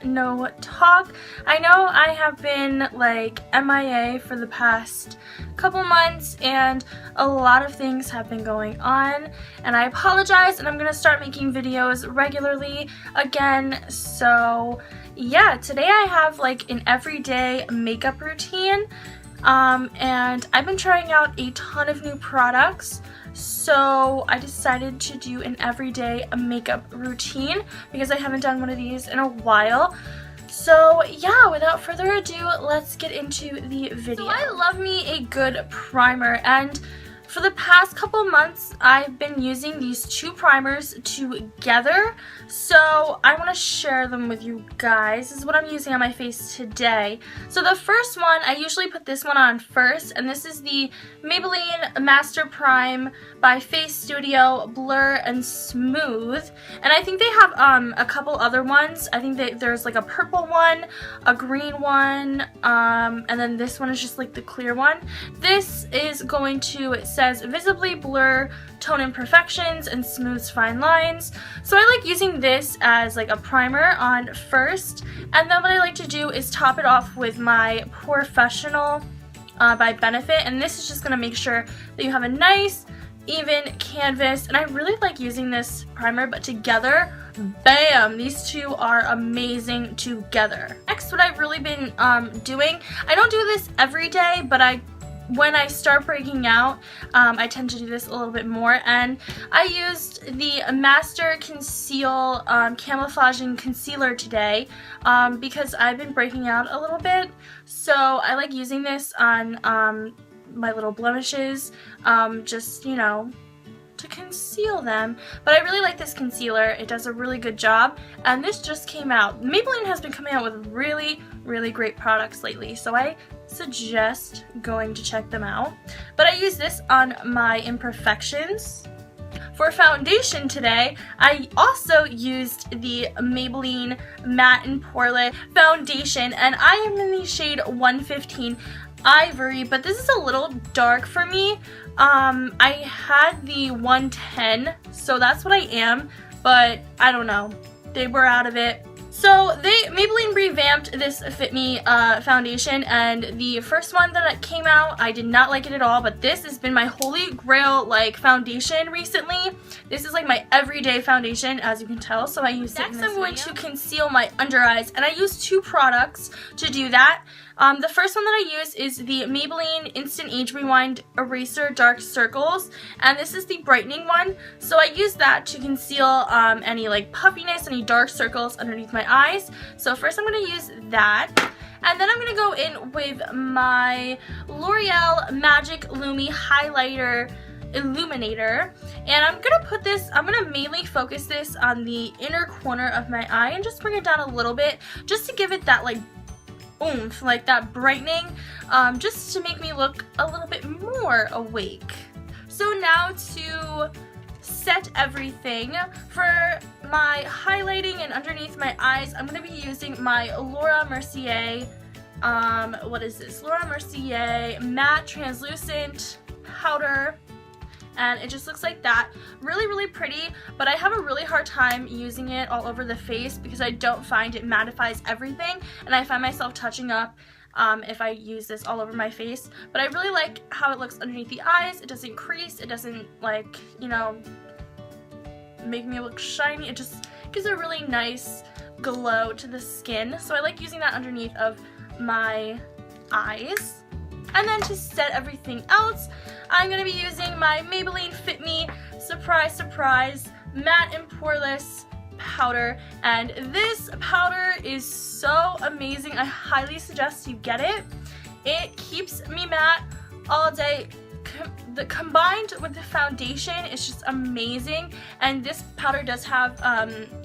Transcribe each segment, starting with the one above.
no talk. I know I have been like MIA for the past couple months and a lot of things have been going on, and I apologize, and I'm gonna start making videos regularly again. So yeah, today I have like an everyday makeup routine, and I've been trying out a ton of new products. So I decided to do an everyday makeup routine because I haven't done one of these in a while. So yeah, without further ado, let's get into the video. So I love me a good primer, and for the past couple months I've been using these two primers together, so I want to share them with you guys. This is what I'm using on my face today. So the first one, I usually put this one on first, and this is the Maybelline Master Prime by Face Studio Blur and Smooth. And I think they have a couple other ones. I think there's like a purple one, a green one, and then this one is just like the clear one. This is going to, it says visibly blur tone imperfections and smooths fine lines. So I like using this as like a primer on first, and then what I like to do is top it off with my Professional by Benefit, and this is just going to make sure that you have a nice even canvas. And I really like using this primer, but together, bam, these two are amazing together. Next, what I've really been doing, I don't do this every day, but when I start breaking out, I tend to do this a little bit more, and I used the Master Conceal Camouflaging Concealer today because I've been breaking out a little bit, so I like using this on my little blemishes, just, you know, to conceal them. But I really like this concealer. It does a really good job, and this just came out. Maybelline has been coming out with really great products lately, so I suggest going to check them out. But I use this on my imperfections. For foundation today, I also used the Maybelline Matte and Poreless foundation, and I am in the shade 115 Ivory, but this is a little dark for me. I had the 110, so that's what I am, but I don't know, they were out of it. So Maybelline revamped this Fit Me foundation, and the first one that came out, I did not like it at all, but this has been my holy grail like foundation recently. This is like my everyday foundation, as you can tell, so I use it in this video. Next, I'm going to conceal my under eyes, and I use two products to do that. The first one that I use is the Maybelline Instant Age Rewind Eraser Dark Circles, and this is the brightening one. So I use that to conceal any like puffiness, any dark circles underneath my eyes. So first I'm going to use that, and then I'm going to go in with my L'Oreal Magic Lumi Highlighter Illuminator, and I'm going to put this, I'm going to mainly focus this on the inner corner of my eye and just bring it down a little bit, just to give it that like oomph, like that brightening, just to make me look a little bit more awake. So now to set everything, for my highlighting and underneath my eyes, I'm going to be using my Laura Mercier, what is this? Laura Mercier Matte Translucent Powder. And it just looks like that. Really pretty, but I have a really hard time using it all over the face because I don't find it mattifies everything, and I find myself touching up if I use this all over my face. But I really like how it looks underneath the eyes. It doesn't crease, it doesn't, like, you know, make me look shiny. It just gives a really nice glow to the skin. So I like using that underneath of my eyes. And then to set everything else, I'm going to be using my Maybelline Fit Me Surprise Matte and Poreless powder, and this powder is so amazing. I highly suggest you get it. It keeps me matte all day. Combined with the foundation, it's just amazing, and this powder does have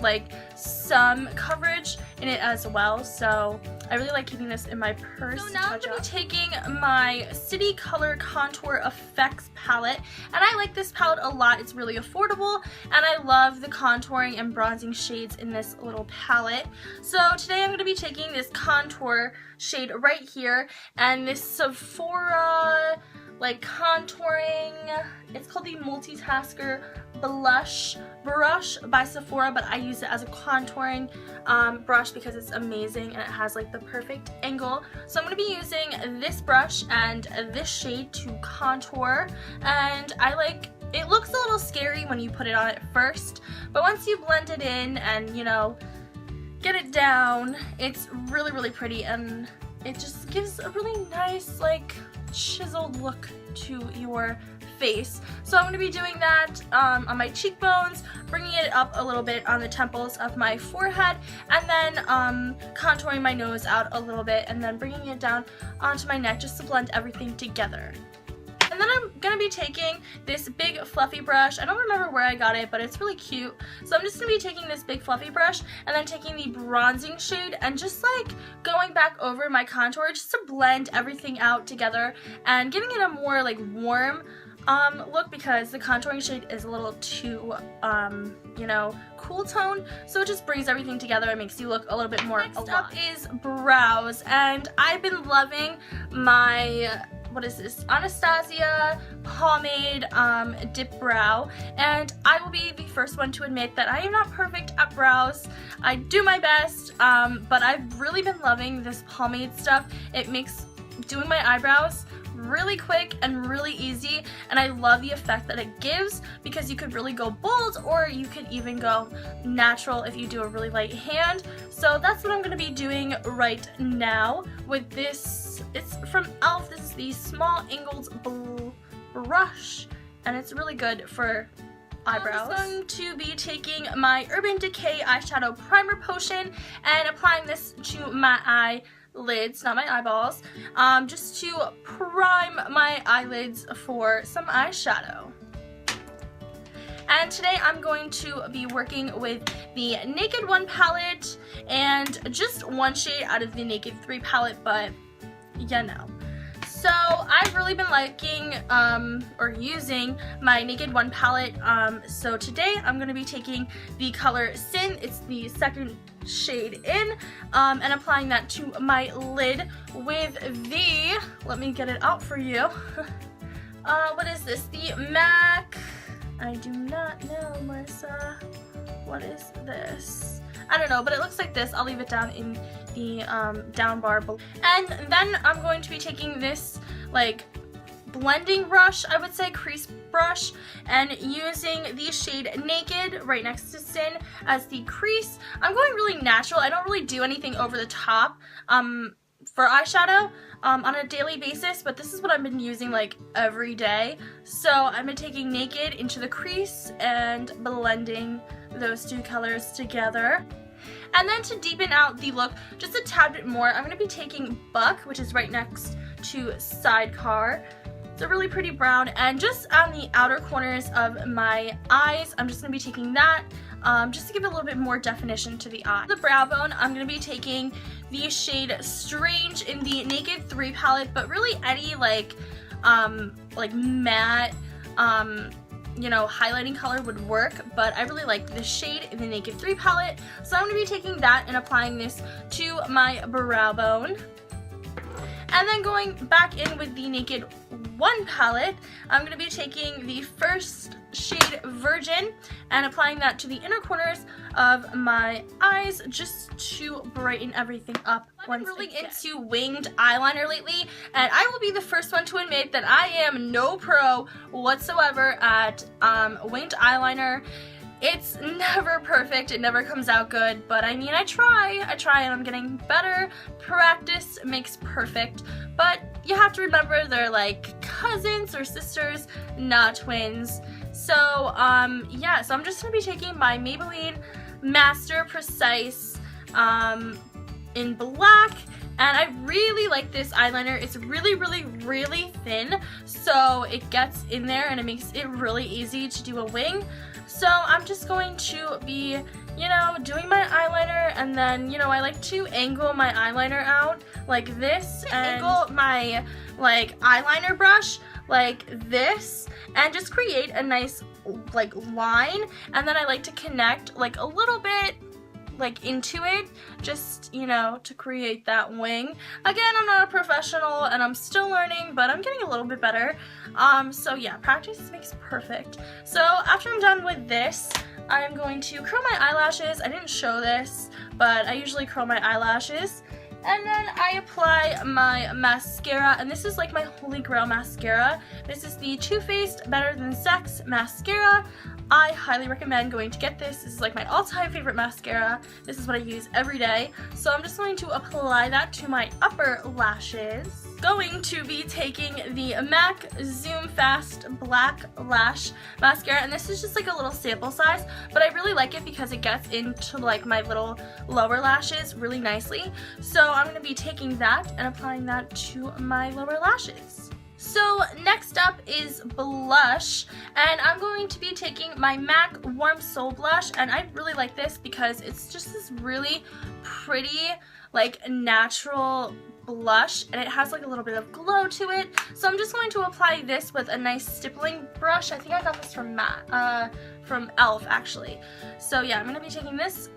like some coverage in it as well, so I really like keeping this in my purse. So now I'm going to be taking my City Color Contour Effects palette, and I like this palette a lot. It's really affordable, and I love the contouring and bronzing shades in this little palette. So today I'm going to be taking this contour shade right here, and this Sephora like contouring, it's called the Multitasker blush brush by Sephora, but I use it as a contouring brush because it's amazing and it has like the perfect angle. So I'm going to be using this brush and this shade to contour, and it looks a little scary when you put it on at first, but once you blend it in and, you know, get it down, it's really, really pretty, and it just gives a really nice, like, chiseled look to your face. So I'm going to be doing that on my cheekbones, bringing it up a little bit on the temples of my forehead, and then contouring my nose out a little bit, and then bringing it down onto my neck just to blend everything together. And then I'm going to be taking this big fluffy brush. I don't remember where I got it, but it's really cute. So I'm just going to be taking this big fluffy brush and then taking the bronzing shade and just like going back over my contour just to blend everything out together and giving it a more like warm look, because the contouring shade is a little too, you know, cool tone. So it just brings everything together and makes you look a little bit more alive. Next up is brows, and I've been loving my, what is this, Anastasia pomade dip brow, and I will be the first one to admit that I am not perfect at brows. I do my best, but I've really been loving this pomade stuff. It makes doing my eyebrows really quick and really easy, and I love the effect that it gives, because you could really go bold or you could even go natural if you do a really light hand. So that's what I'm going to be doing right now with this. It's from e.l.f. This is the small angled brush, and it's really good for eyebrows. I'm going to be taking my Urban Decay eyeshadow primer potion and applying this to my eyelids, not my eyeballs, just to prime my eyelids for some eyeshadow. And today I'm going to be working with the Naked 1 palette and just one shade out of the Naked 3 palette, but you know. So I've really been liking or using my Naked 1 palette. So today I'm going to be taking the color Sin. It's the second shade in, and applying that to my lid with the, let me get it out for you. What is this? The MAC, I do not know, Marissa. What is this? I don't know, but it looks like this. I'll leave it down in the down bar below. And then I'm going to be taking this like blending brush, I would say crease brush, and using the shade Naked right next to Sin as the crease. I'm going really natural. I don't really do anything over the top for eyeshadow on a daily basis, but this is what I've been using like every day. So I've been taking Naked into the crease and blending those two colors together. And then to deepen out the look just a tad bit more, I'm going to be taking Buck, which is right next to Sidecar. It's a really pretty brown, and just on the outer corners of my eyes, I'm just going to be taking that just to give it a little bit more definition to the eye. The brow bone, I'm going to be taking the shade Strange in the Naked 3 palette, but really any like matte, you know, highlighting color would work, but I really like this shade in the Naked 3 palette, so I'm going to be taking that and applying this to my brow bone. And then going back in with the Naked 1 palette, I'm going to be taking the first shade Virgin and applying that to the inner corners of my eyes just to brighten everything up. I've been really into winged eyeliner lately, and I will be the first one to admit that I am no pro whatsoever at winged eyeliner. It's never perfect, it never comes out good, but I mean, I try and I'm getting better. Practice makes perfect, but you have to remember they're like cousins or sisters, not twins. So, yeah, so I'm just going to be taking my Maybelline Master Precise in black, and I really like this eyeliner. It's really, really, really thin, so it gets in there and it makes it really easy to do a wing. So I'm just going to be, you know, doing my eyeliner, and then, you know, I like to angle my eyeliner out like this, and angle my like eyeliner brush like this, and just create a nice like line, and then I like to connect like a little bit like into it, just, you know, to create that wing. Again, I'm not a professional and I'm still learning, but I'm getting a little bit better. So yeah, practice makes perfect. So after I'm done with this, I'm going to curl my eyelashes. I didn't show this, but I usually curl my eyelashes. And then I apply my mascara, and this is like my holy grail mascara. This is the Too Faced Better Than Sex mascara. I highly recommend going to get this. This is like my all-time favorite mascara. This is what I use every day. So I'm just going to apply that to my upper lashes. Going to be taking the MAC Zoom Fast Black Lash Mascara, and this is just like a little sample size, but I really like it because it gets into like my little lower lashes really nicely. So I'm going to be taking that and applying that to my lower lashes. So next up is blush, and I'm going to be taking my MAC Warm Soul Blush, and I really like this because it's just this really pretty, like natural blush, and it has like a little bit of glow to it. So I'm just going to apply this with a nice stippling brush. I think I got this from e.l.f. actually. So yeah, I'm going to be taking this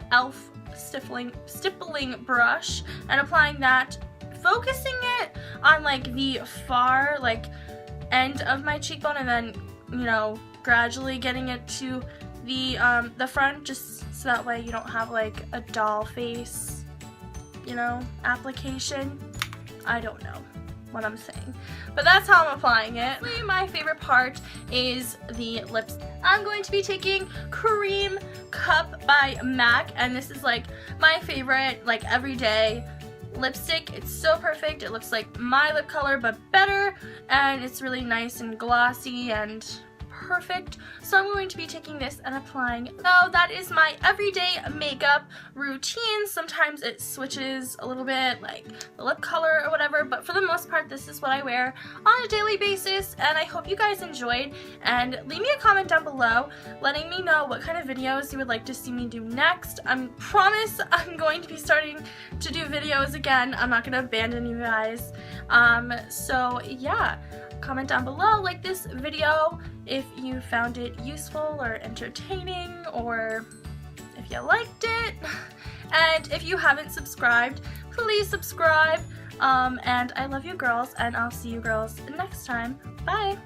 e.l.f. stippling brush and applying that, focusing it on like the far like end of my cheekbone, and then, you know, gradually getting it to the front, just so that way you don't have like a doll face, you know, application. I don't know what I'm saying, but that's how I'm applying it. My favorite part is the lips. I'm going to be taking Cream Cup by MAC, and this is like my favorite like everyday lipstick. It's so perfect. It looks like my lip color but better, and it's really nice and glossy and perfect. So I'm going to be taking this and applying. So that is my everyday makeup routine. Sometimes it switches a little bit, like the lip color or whatever, but for the most part this is what I wear on a daily basis, and I hope you guys enjoyed. And leave me a comment down below letting me know what kind of videos you would like to see me do next. I promise I'm going to be starting to do videos again. I'm not going to abandon you guys. So yeah, comment down below, like this video if you found it useful or entertaining, or if you liked it. And if you haven't subscribed, please subscribe. And I love you girls, and I'll see you girls next time. Bye!